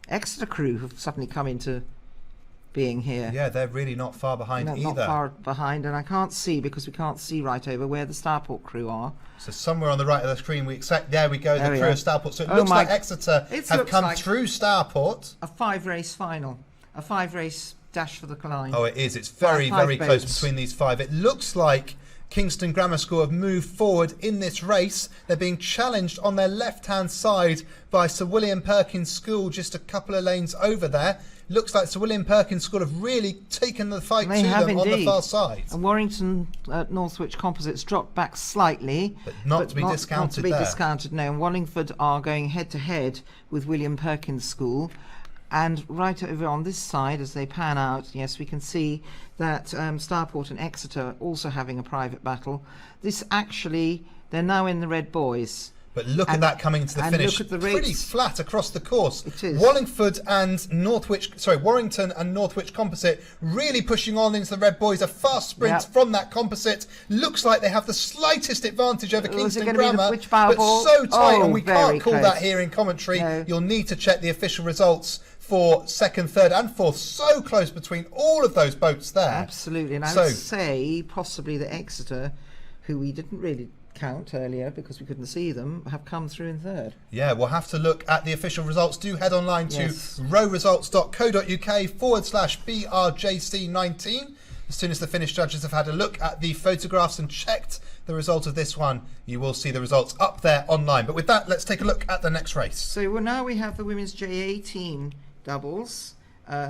B: Exeter crew, who've suddenly come into being here.
A: Yeah, they're really not far behind either.
B: Not far behind, and I can't see, because we can't see right over where the Stourport crew are.
A: So somewhere on the right of the screen, there we go, the crew of Stourport. So it looks like Exeter have come through Stourport.
B: A 5-race final. A 5-race dash for the line.
A: Oh, it is. It's very, very close between these 5. It looks like Kingston Grammar School have moved forward in this race. They're being challenged on their left-hand side by Sir William Perkins School, just a couple of lanes over there. Looks like Sir William Perkins School have really taken the fight to them on the far side.
B: And Warrington Northwich Composites dropped back slightly.
A: But not to be discounted there.
B: Not to be discounted, no. And Wallingford are going head-to-head with William Perkins School. And right over on this side, as they pan out, yes, we can see that Stourport and Exeter also having a private battle. This actually, they're now in the red boys.
A: But look at that coming into the finish.
B: Look at the
A: pretty
B: rates.
A: flat across the course.
B: It is.
A: Wallingford and Warrington and Northwich Composite really pushing on into the Red Boys. A fast sprint from that Composite. Looks like they have the slightest advantage over Kingston Grammar, but so tight, and we can't call that here in commentary. No. You'll need to check the official results for second, third and fourth. So close between all of those boats there.
B: Absolutely, and I would say possibly that Exeter, who we didn't really count earlier because we couldn't see them, have come through in third.
A: Yeah, we'll have to look at the official results. Do head online to rowresults.co.uk/BRJC19. As soon as the Finnish judges have had a look at the photographs and checked the result of this one, you will see the results up there online. But with that, let's take a look at the next race.
B: So now we have the women's J18 doubles,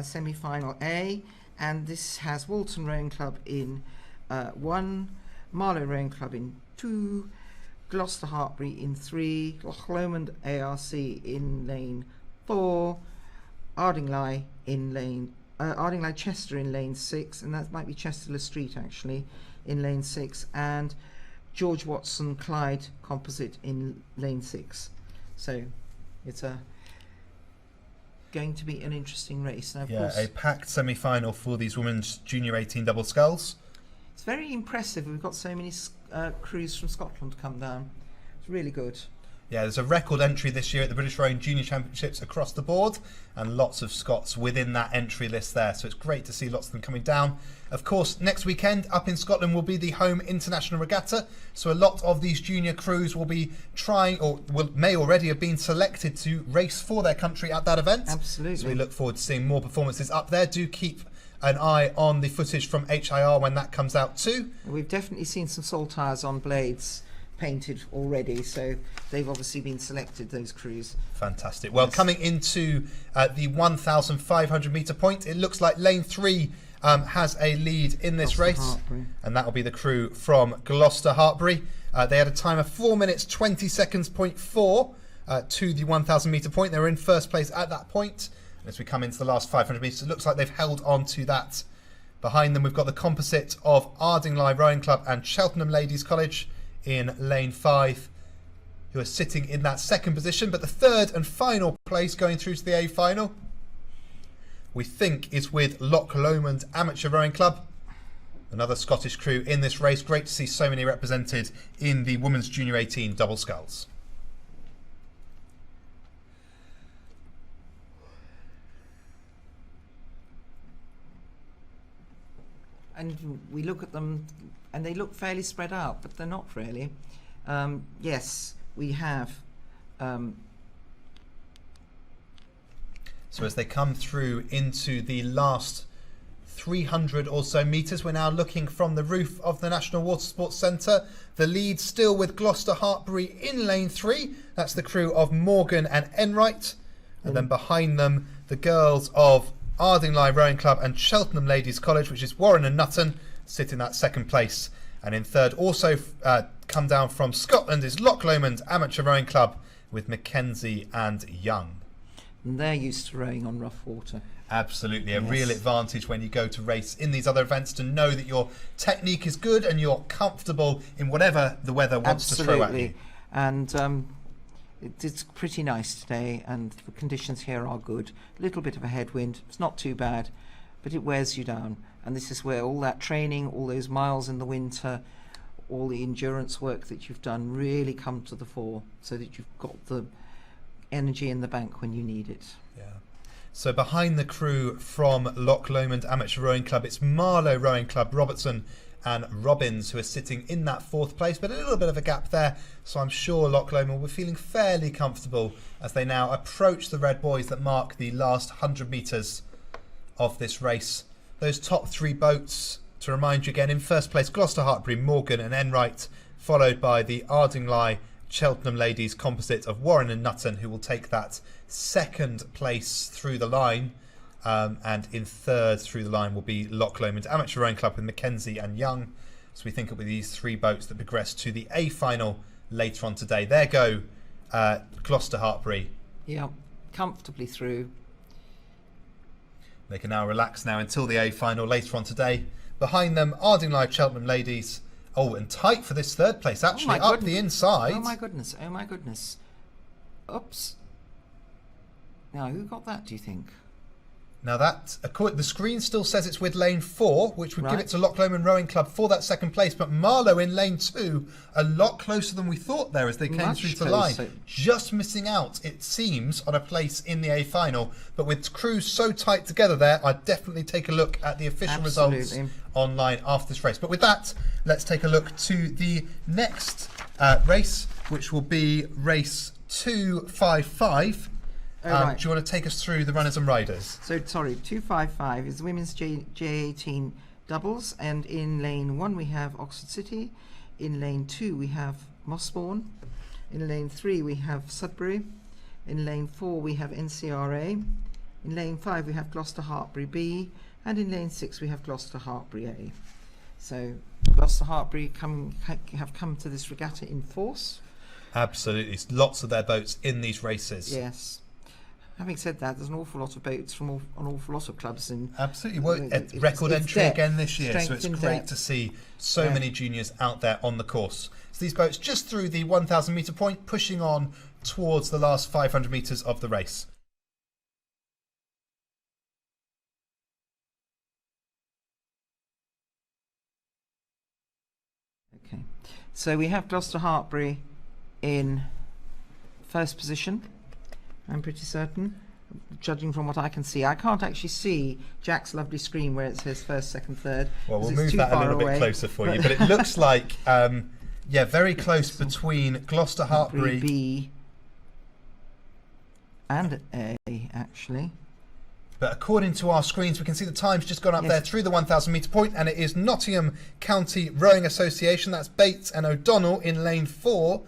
B: semi-final A, and this has Walton Rowing Club in 1, Marlow Rowing Club in 2, Gloucester Hartbury in 3, Loch Lomond ARC in lane 4, Ardingly Chester in lane 6, and that might be Chester Street actually in lane 6, and George Watson Clyde Composite in lane 6. So it's going to be an interesting race. Now, of course,
A: a packed semi-final for these women's junior 18 double sculls.
B: It's very impressive. We've got so many crews from Scotland come down. It's really good.
A: Yeah, there's a record entry this year at the British Rowing Junior Championships across the board, and lots of Scots within that entry list there. So it's great to see lots of them coming down. Of course, next weekend up in Scotland will be the home international regatta. So a lot of these junior crews will be trying, or may already have been selected to race for their country at that event.
B: Absolutely.
A: So we look forward to seeing more performances up there. Do keep an eye on the footage from HIR when that comes out too.
B: We've definitely seen some saltires on blades painted already, so they've obviously been selected, those crews.
A: Fantastic. Well, coming into the 1,500 metre point, it looks like lane 3 has a lead in this race, and that will be the crew from Gloucester Hartbury. They had a time of 4 minutes 20 seconds, 0.4 to the 1,000 metre point. They were in first place at that point. And as we come into the last 500 metres, it looks like they've held on to that. Behind them, we've got the Composite of Ardingly Rowing Club and Cheltenham Ladies College in lane 5, who are sitting in that second position. But the third and final place going through to the A final, we think, is with Loch Lomond Amateur Rowing Club, another Scottish crew in this race. Great to see so many represented in the women's junior 18 double sculls.
B: And we look at them and they look fairly spread out, but they're not really. Yes, we have.
A: So as they come through into the last 300 or so metres, we're now looking from the roof of the National Water Sports Centre. The lead still with Gloucester Hartbury in lane 3. That's the crew of Morgan and Enright. And then behind them, the girls of Ardingly Rowing Club and Cheltenham Ladies College, which is Warren and Nutton, sit in that second place. And in third, also come down from Scotland, is Loch Lomond Amateur Rowing Club with Mackenzie and Young.
B: And they're used to rowing on rough water.
A: Absolutely, a real advantage when you go to race in these other events to know that your technique is good and you're comfortable in whatever the weather wants to throw at you.
B: And it's pretty nice today, and the conditions here are good. A little bit of a headwind, it's not too bad, but it wears you down. And this is where all that training, all those miles in the winter, all the endurance work that you've done really come to the fore, so that you've got the energy in the bank when you need it.
A: Yeah. So behind the crew from Loch Lomond Amateur Rowing Club, it's Marlow Rowing Club, Robertson and Robbins, who are sitting in that fourth place, but a little bit of a gap there. So I'm sure Loch Lomond will be feeling fairly comfortable as they now approach the Red Boys that mark the last 100 metres of this race. Those top three boats, to remind you again, in first place, Gloucester Hartbury, Morgan and Enright, followed by the Ardingly Cheltenham Ladies Composite of Warren and Nutton, who will take that second place through the line. And in third through the line will be Loch Lomond Amateur Rowing Club with Mackenzie and Young. So we think it'll be these three boats that progress to the A final later on today. There go Gloucester Hartbury.
B: Yeah, comfortably through.
A: They can now relax now until the A final later on today. Behind them, Ardingly Cheltenham Ladies, Oh, and tight for this third place, actually,
B: my
A: up the inside.
B: Oh my goodness, oh my goodness. Oops. Now, who got that, do you think?
A: Now that, the screen still says it's with lane 4, which would give
B: Right.
A: it to Loch Lomond Rowing Club for that second place. But Marlow in lane 2, a lot closer than we thought there as they came
B: Much
A: through the line.
B: closer.
A: Just missing out, it seems, on a place in the A final. But with crews so tight together there, I'd definitely take a look at the official results
B: Absolutely.
A: online after this race. But with that, let's take a look to the next race, which will be race 255.
B: Right.
A: Do you want to take us through the runners and riders?
B: So, sorry, 255 is the women's J18 doubles, and in lane 1 we have Oxford City, in lane 2 we have Mossbourne, in lane 3 we have Sudbury, in lane 4 we have NCRA, in lane 5 we have Gloucester Hartbury B, and in lane 6 we have Gloucester Hartbury A. So, Gloucester Hartbury have come to this regatta in force.
A: Absolutely. Lots of their boats in these races.
B: Yes. Having said that, there's an awful lot of boats from an awful lot of clubs in.
A: Absolutely. Well,
B: It's
A: record entry
B: depth,
A: again this year, so
B: strength
A: it's
B: in
A: great
B: depth.
A: to see so
B: Yeah.
A: many juniors out there on the course. So these boats just through the 1,000 metre point, pushing on towards the last 500 metres of the race.
B: Okay, so we have Gloucester Hartbury in first position. I'm pretty certain, judging from what I can see. I can't actually see Jack's lovely screen where it says first, second, third.
A: Well, we'll
B: 'cause it's
A: move
B: too
A: that a
B: far
A: little
B: away.
A: bit closer for you, but it looks like, yeah, very close between Gloucester Hartbury.
B: B and A, actually.
A: But according to our screens, we can see the time's just gone up
B: Yes.
A: there through the 1,000 metre point, and it is Nottingham County Rowing Association, that's Bates and O'Donnell in lane 4,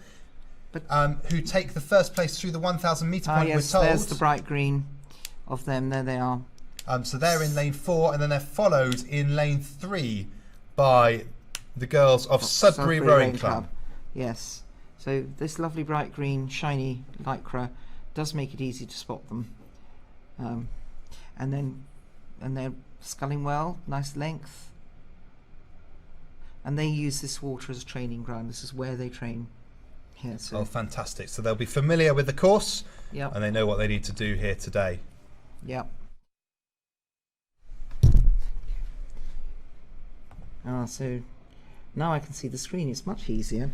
B: But
A: who take the first place through the 1,000 metre point,
B: yes,
A: we're
B: there's the
A: told.
B: bright green of them. There they are.
A: So they're in lane 4, and then they're followed in lane 3 by the girls of Sudbury Rowing Club.
B: Yes. So this lovely bright green, shiny lycra does make it easy to spot them. And they're sculling well, nice length. And they use this water as a training ground. This is where they train. Here, so
A: Oh, fantastic. So they'll be familiar with the course,
B: yep,
A: and they know what they need to do here today.
B: yep. So now I can see the screen. It's much easier.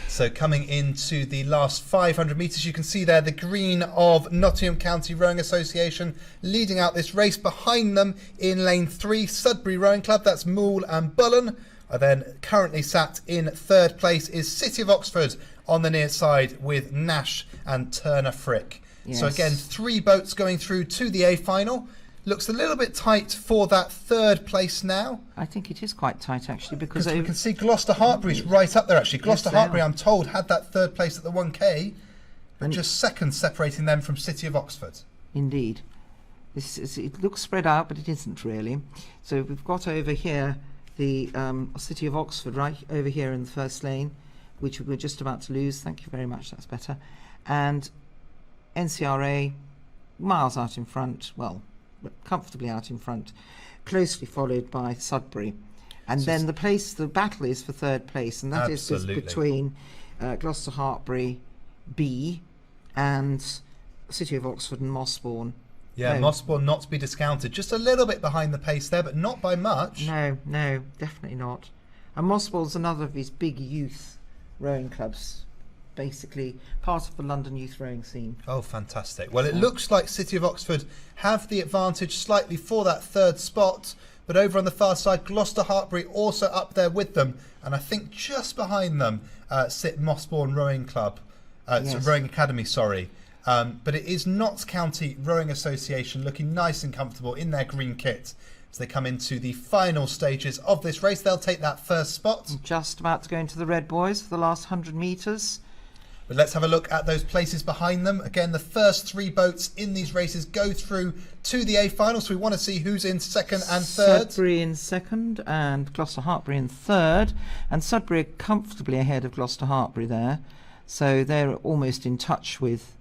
A: So coming into the last 500 metres, you can see there the green of Nottingham County Rowing Association leading out this race. Behind them in lane 3, Sudbury Rowing Club, that's Moole and Bullen. Are then currently sat in third place is City of Oxford on the near side with Nash and Turner Frick. So
B: Yes.
A: again, 3 boats going through to the A final. Looks a little bit tight for that third place now.
B: I think it is quite tight actually because
A: Because we can see Gloucester Hartbury's right up there actually. Gloucester
B: they
A: Hartbury,
B: are.
A: I'm told, had that third place at the 1K, but
B: And-
A: just seconds separating them from City of Oxford.
B: Indeed. It looks spread out, but it isn't really. So we've got over here the City of Oxford right over here in the first lane, which we're just about to lose. Thank you very much, that's better. And NCRA, miles out in front, well, comfortably out in front, closely followed by Sudbury. And
A: So
B: then the battle is for third place, and that is just
A: Absolutely.
B: between Gloucester Hartbury B and City of Oxford and Mossbourne.
A: Yeah,
B: No.
A: Mossbourne not to be discounted. Just a little bit behind the pace there, but not by much.
B: No, definitely not. And Mossbourne's another of these big youth rowing clubs, basically part of the London youth rowing scene.
A: Oh, fantastic. Well, it looks like City of Oxford have the advantage slightly for that third spot, but over on the far side, Gloucester Hartbury also up there with them, and I think just behind them sit Mossbourne Rowing Club,
B: Yes.
A: Rowing Academy, sorry. But it is Notts County Rowing Association looking nice and comfortable in their green kit as they come into the final stages of this race. They'll take that first spot.
B: Just about to go into the Red Boys for the last 100 metres.
A: But let's have a look at those places behind them. Again, the first 3 boats in these races go through to the A final, so we want to see who's in second and third.
B: Sudbury in second and Gloucester Hartbury in third. And Sudbury are comfortably ahead of Gloucester Hartbury there. So they're almost in touch with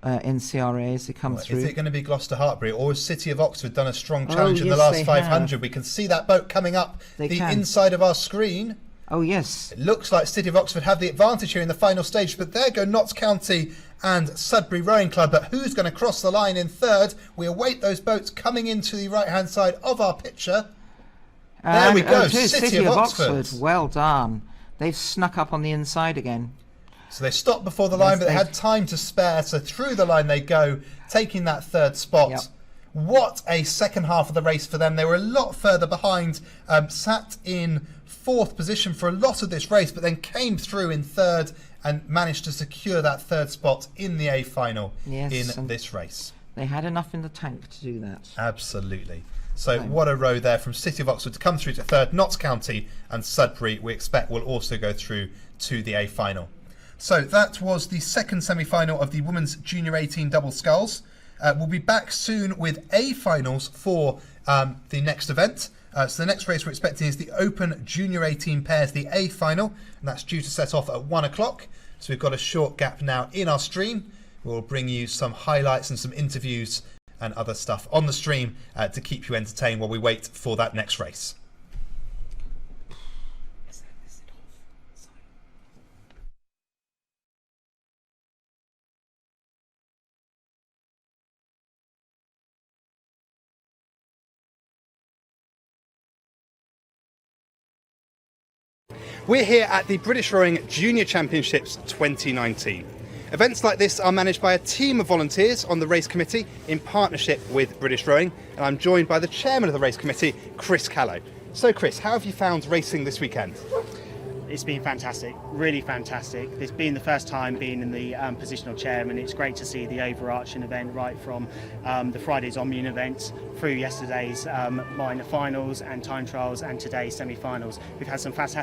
B: NCRA as they come through.
A: Is it going to be Gloucester Hartbury, or has City of Oxford done a strong challenge in the
B: yes,
A: last
B: they
A: 500?
B: have.
A: We can see that boat coming up
B: They
A: the
B: can.
A: inside of our screen.
B: Oh, yes.
A: It looks like City of Oxford have the advantage here in the final stage, but there go Notts County and Sudbury Rowing Club. But who's going to cross the line in third? We await those boats coming into the right-hand side of our picture. There we go,
B: It is
A: City of Oxford.
B: Well done. They've snuck up on the inside again.
A: So they stopped before the line, but they had time to spare. So through the line they go, taking that third spot.
B: Yep.
A: What a second half of the race for them. They were a lot further behind, sat in fourth position for a lot of this race, but then came through in third and managed to secure that third spot in the A final in this race.
B: They had enough in the tank to do that.
A: Absolutely. So what a row there from City of Oxford to come through to third. Notts County and Sudbury, we expect, will also go through to the A final. So that was the second semi-final of the Women's Junior 18 Double Sculls. We'll be back soon with A finals for the next event. So the next race we're expecting is the Open Junior 18 Pairs, the A final, and that's due to set off at 1 o'clock. So we've got a short gap now in our stream. We'll bring you some highlights and some interviews and other stuff on the stream to keep you entertained while we wait for that next race. We're here at the British Rowing Junior Championships 2019. Events like this are managed by a team of volunteers on the race committee in partnership with British Rowing, and I'm joined by the chairman of the race committee, Chris Callow. So Chris, how have you found racing this weekend?
C: It's been fantastic, really fantastic. It's been the first time being in the position of chairman. It's great to see the overarching event right from the Friday's Omnium event through yesterday's minor finals and time trials and today's semi-finals. We've had some fantastic